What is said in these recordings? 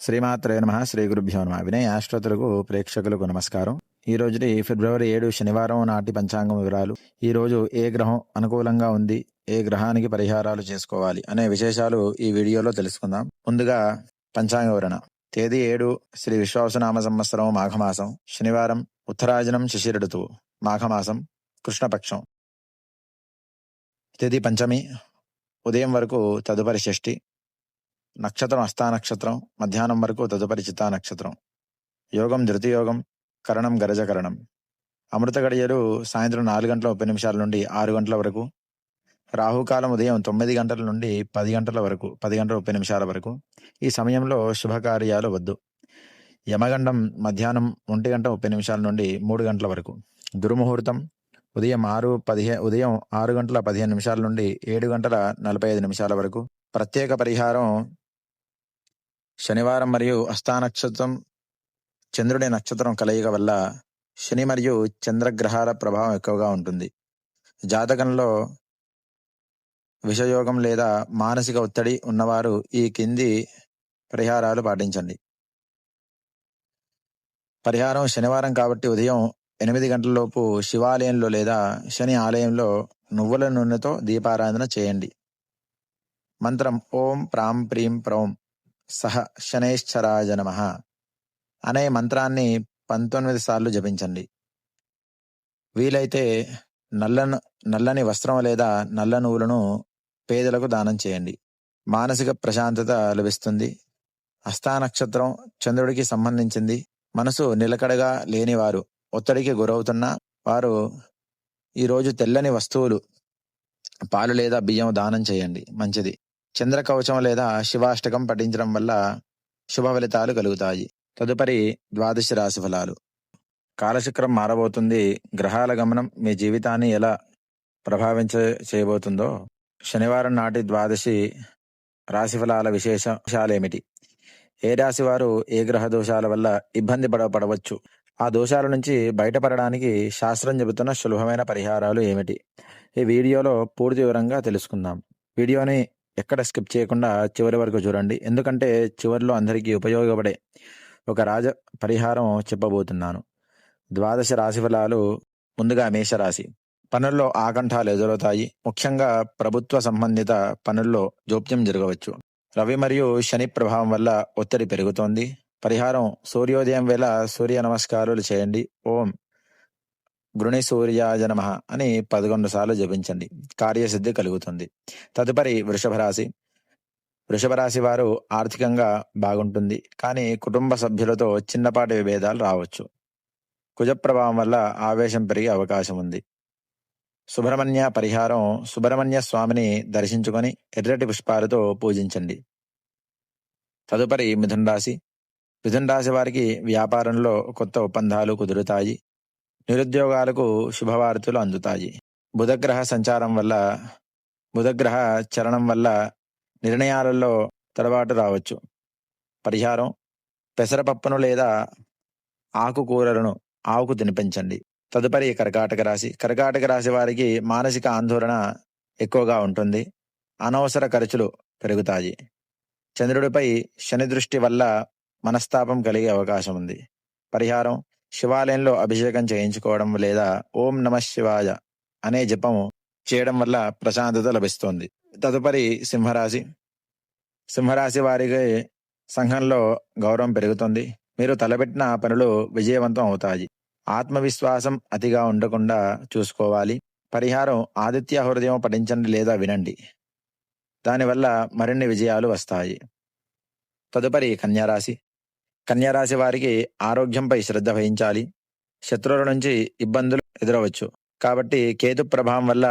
శ్రీమాత్రే నమః. శ్రీ గురుభ్యో నమః. వినయ్ ఆశ్రోతలకు ప్రేక్షకులకు నమస్కారం. ఈ రోజుది ఫిబ్రవరి 7 శనివారం నాటి పంచాంగం వివరాలు. ఈ రోజు ఏ గ్రహం అనుకూలంగా ఉంది, ఏ గ్రహానికి పరిహారాలు చేసుకోవాలి అనే విశేషాలు ఈ వీడియోలో తెలుసుకుందాం. ముందుగా పంచాంగ వివరణ. తేదీ 7 శ్రీ విశ్వావసునామ సంవత్సరం మాఘమాసం, శనివారం, ఉత్తరాయణం, శిశిర ఋతువు, మాఘమాసం, కృష్ణపక్షం. తేదీ పంచమి, ఉదయం వరకు తదుపరి షష్ఠి, నక్షత్రం హస్తా నక్షత్రం, మధ్యాహ్నం వరకు తదుపరి చిత్తా నక్షత్రం. యోగం ధృతియోగం, కరణం గరజకరణం. అమృత గడియలు సాయంత్రం 4:30 నుండి 6 వరకు. రాహుకాలం ఉదయం 9 నుండి 10 వరకు, 10:30 వరకు. ఈ సమయంలో శుభకార్యాలు వద్దు. యమగండం మధ్యాహ్నం 1:30 నుండి 3 వరకు. దుర్ముహూర్తం ఉదయం 6:15 నుండి 7:45 వరకు. ప్రత్యేక పరిహారం శనివారం మరియు హస్తా నక్షత్రం చంద్రుడి నక్షత్రం కలయిక వల్ల శని మరియు చంద్రగ్రహాల ప్రభావం ఎక్కువగా ఉంటుంది. జాతకంలో విషయోగం లేదా మానసిక ఒత్తిడి ఉన్నవారు ఈ కింది పరిహారాలు పాటించండి. పరిహారం శనివారం కాబట్టి ఉదయం 8 లోపు శివాలయంలో లేదా శని ఆలయంలో నువ్వుల నూనెతో దీపారాధన చేయండి. మంత్రం ఓం ప్రాం ప్రీం ప్రౌం సహ శనైశ్చరాయ నమః అనే మంత్రాన్ని 19 సార్లు జపించండి. వీలైతే నల్లని వస్త్రం లేదా నల్ల నువ్వులను పేదలకు దానం చేయండి. మానసిక ప్రశాంతత లభిస్తుంది. హస్తా నక్షత్రం చంద్రుడికి సంబంధించింది. మనసు నిలకడగా లేనివారు, ఒత్తిడికి గురవుతున్న వారు ఈరోజు తెల్లని వస్తువులు, పాలు లేదా బియ్యం దానం చేయండి, మంచిది. చంద్ర కవచం లేదా శివాష్టకం పఠించడం వల్ల శుభ ఫలితాలు కలుగుతాయి. తదుపరి ద్వాదశ రాశి ఫలాలు. కాలచక్రం మారబోతుంది. గ్రహాల గమనం మీ జీవితాన్ని ఎలా చేయబోతుందో. శనివారం నాటి ద్వాదశి రాశి ఫలాల విశేషాలేమిటి? ఏ రాశి వారు ఏ గ్రహ దోషాల వల్ల ఇబ్బంది పడవచ్చు, ఆ దోషాల నుంచి బయటపడడానికి శాస్త్రం చెబుతున్న సులభమైన పరిహారాలు ఏమిటి? ఈ వీడియోలో పూర్తి వివరంగా తెలుసుకుందాం. వీడియోని ఎక్కడ స్కిప్ చేయకుండా చివరి వరకు చూడండి, ఎందుకంటే చివరిలో అందరికీ ఉపయోగపడే ఒక రాజ పరిహారం చెప్పబోతున్నాను. ద్వాదశ రాశి ఫలాలు. ముందుగా మేషరాశి. పనుల్లో ఆకంఠాలు ఎదురవుతాయి. ముఖ్యంగా ప్రభుత్వ సంబంధిత పనుల్లో జోప్యం జరగవచ్చు. రవి మరియు శని ప్రభావం వల్ల ఒత్తిడి పెరుగుతోంది. పరిహారం సూర్యోదయం వేళ సూర్య నమస్కారాలు చేయండి. ఓం గృణి సూర్యాయ నమః అని 11 సార్లు జపించండి. కార్యసిద్ధి కలుగుతుంది. తదుపరి వృషభ రాశి. వృషభ రాశి వారు ఆర్థికంగా బాగుంటుంది, కానీ కుటుంబ సభ్యులతో చిన్నపాటి విభేదాలు రావచ్చు. కుజ ప్రభావం వల్ల ఆవేశం పెరిగే అవకాశం ఉంది. సుబ్రహ్మణ్య పరిహారం సుబ్రహ్మణ్య స్వామిని దర్శించుకొని ఎర్రటి పుష్పాలతో పూజించండి. తదుపరి మిథున రాశి. మిథున రాశి వారికి వ్యాపారంలో కొత్త ఒప్పందాలు కుదురుతాయి. నిరుద్యోగాలకు శుభవార్తలు అందుతాయి. బుధగ్రహ చరణం వల్ల నిర్ణయాలలో తడబాటు రావచ్చు. పరిహారం పెసరపప్పును లేదా ఆకుకూరలను ఆవుకు తినిపించండి. తదుపరి కర్కాటక రాశి. కర్కాటక రాశి వారికి మానసిక ఆందోళన ఎక్కువగా ఉంటుంది. అనవసర ఖర్చులు పెరుగుతాయి. చంద్రుడిపై శని దృష్టి వల్ల మనస్తాపం కలిగే అవకాశం ఉంది. పరిహారం శివాలయంలో అభిషేకం చేయించుకోవడం లేదా ఓం నమః శివాయ అనే జపం చేయడం వల్ల ప్రశాంతత లభిస్తుంది. తదుపరి సింహరాశి. సింహరాశి వారికి సంఘంలో గౌరవం పెరుగుతుంది. మీరు తలపెట్టిన పనులు విజయవంతం అవుతాయి. ఆత్మవిశ్వాసం అతిగా ఉండకుండా చూసుకోవాలి. పరిహారం ఆదిత్య హృదయం పఠించండి లేదా వినండి. దానివల్ల మరిన్ని విజయాలు వస్తాయి. తదుపరి కన్యారాశి. కన్యారాశి వారికి ఆరోగ్యంపై శ్రద్ధ వహించాలి. శత్రువుల నుంచి ఇబ్బందులు ఎదురవచ్చు, కాబట్టి కేతు ప్రభావం వల్ల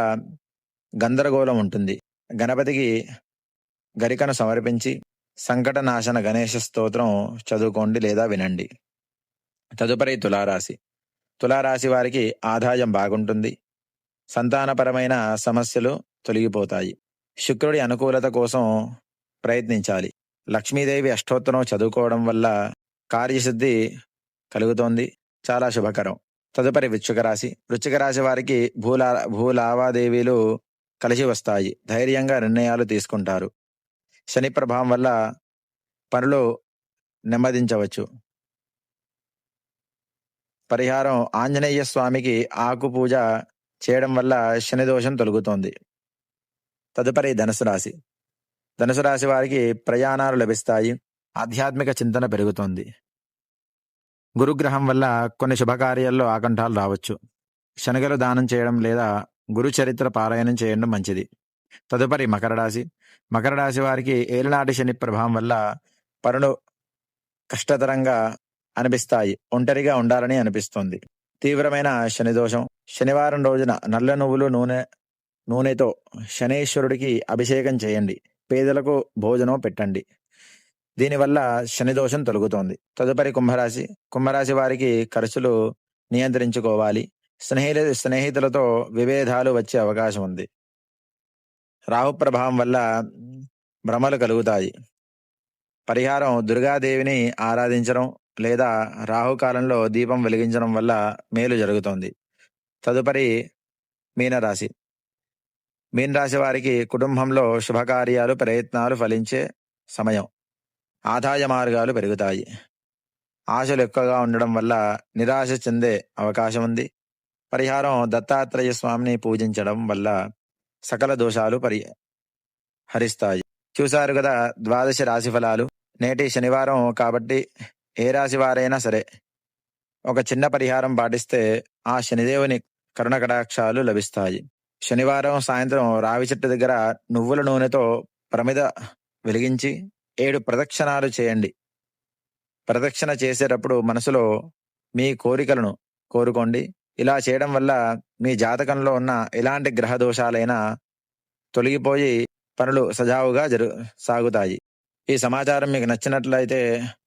గందరగోళం ఉంటుంది. గణపతికి గరికను సమర్పించి సంకట నాశన గణేశ స్తోత్రం చదువుకోండి లేదా వినండి. తదుపరి తులారాశి. తులారాశి వారికి ఆదాయం బాగుంటుంది. సంతానపరమైన సమస్యలు తొలగిపోతాయి. శుక్రుడి అనుకూలత కోసం ప్రయత్నించాలి. లక్ష్మీదేవి అష్టోత్తరం చదువుకోవడం వల్ల కార్యసిద్ధి కలుగుతోంది, చాలా శుభకరం. తదుపరి వృశ్చిక రాశి. వృశ్చిక రాశి వారికి భూలావాదేవీలు కలిసి వస్తాయి. ధైర్యంగా నిర్ణయాలు తీసుకుంటారు. శని ప్రభావం వల్ల పనులు నెమ్మదించవచ్చు. పరిహారం: ఆంజనేయ స్వామికి ఆకు పూజ చేయడం వల్ల శని దోషం తొలగుతోంది. తదుపరి ధనుసు రాశి. ధనుసు రాశి వారికి ప్రయాణాలు లభిస్తాయి. ఆధ్యాత్మిక చింతన పెరుగుతోంది. గురుగ్రహం వల్ల కొన్ని శుభకార్యాల్లో ఆకంఠాలు రావచ్చు. శనగలు దానం చేయడం లేదా గురు చరిత్ర పారాయణం చేయడం మంచిది. తదుపరి మకర రాశి. మకర రాశి వారికి ఏలినాటి శని ప్రభావం వల్ల పనులు కష్టతరంగా అనిపిస్తాయి. ఒంటరిగా ఉండాలని అనిపిస్తుంది. తీవ్రమైన శని దోషం. శనివారం రోజున నల్ల నువ్వులు నూనెతో శనేశ్వరుడికి అభిషేకం చేయండి. పేదలకు భోజనం పెట్టండి. దీనివల్ల శని దోషం తొలగుతోంది. తదుపరి కుంభరాశి. కుంభరాశి వారికి ఖర్చులు నియంత్రించుకోవాలి. స్నేహితులతో విభేదాలు వచ్చే అవకాశం ఉంది. రాహు ప్రభావం వల్ల భ్రమలు కలుగుతాయి. పరిహారం: దుర్గాదేవిని ఆరాధించడం లేదా రాహుకాలంలో దీపం వెలిగించడం వల్ల మేలు జరుగుతోంది. తదుపరి మీనరాశి. మీనరాశి వారికి కుటుంబంలో శుభకార్యాలు ప్రయత్నాలు ఫలించే సమయం. ఆదాయ మార్గాలు పెరుగుతాయి. ఆశలు ఎక్కువగా ఉండడం వల్ల నిరాశ చెందే అవకాశం ఉంది. పరిహారం: దత్తాత్రేయ స్వామిని పూజించడం వల్ల సకల దోషాలు హరిస్తాయి. చూశారు కదా 12 రాశి ఫలాలు. నేటి శనివారం కాబట్టి ఏ రాశి వారైనా సరే ఒక చిన్న పరిహారం పాటిస్తే ఆ శనిదేవుని కరుణ కటాక్షాలు లభిస్తాయి. శనివారం సాయంత్రం రావి చెట్టు దగ్గర నువ్వుల నూనెతో ప్రమిద వెలిగించి 7 ప్రదక్షిణాలు చేయండి. ప్రదక్షిణ చేసేటప్పుడు మనసులో మీ కోరికలను కోరుకోండి. ఇలా చేయడం వల్ల మీ జాతకంలో ఉన్న ఎలాంటి గ్రహ దోషాలైనా తొలగిపోయి పనులు సజావుగా సాగుతాయి. ఈ సమాచారం మీకు నచ్చినట్లయితే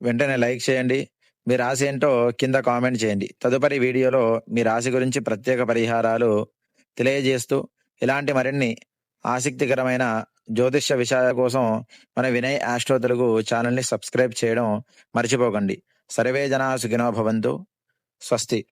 వెంటనే లైక్ చేయండి. మీ రాశి ఏంటో కింద కామెంట్ చేయండి. తదుపరి వీడియోలో మీ రాశి గురించి ప్రత్యేక పరిహారాలు తెలియజేస్తూ ఇలాంటి మరిన్ని ఆసక్తికరమైన జ్యోతిష్య విషయాల కోసం మన వినయ్ ఆస్ట్రో తెలుగు ఛానల్ని సబ్స్క్రైబ్ చేయడం మర్చిపోకండి. సర్వే జనా సుఖినో భవంతు. స్వస్తి.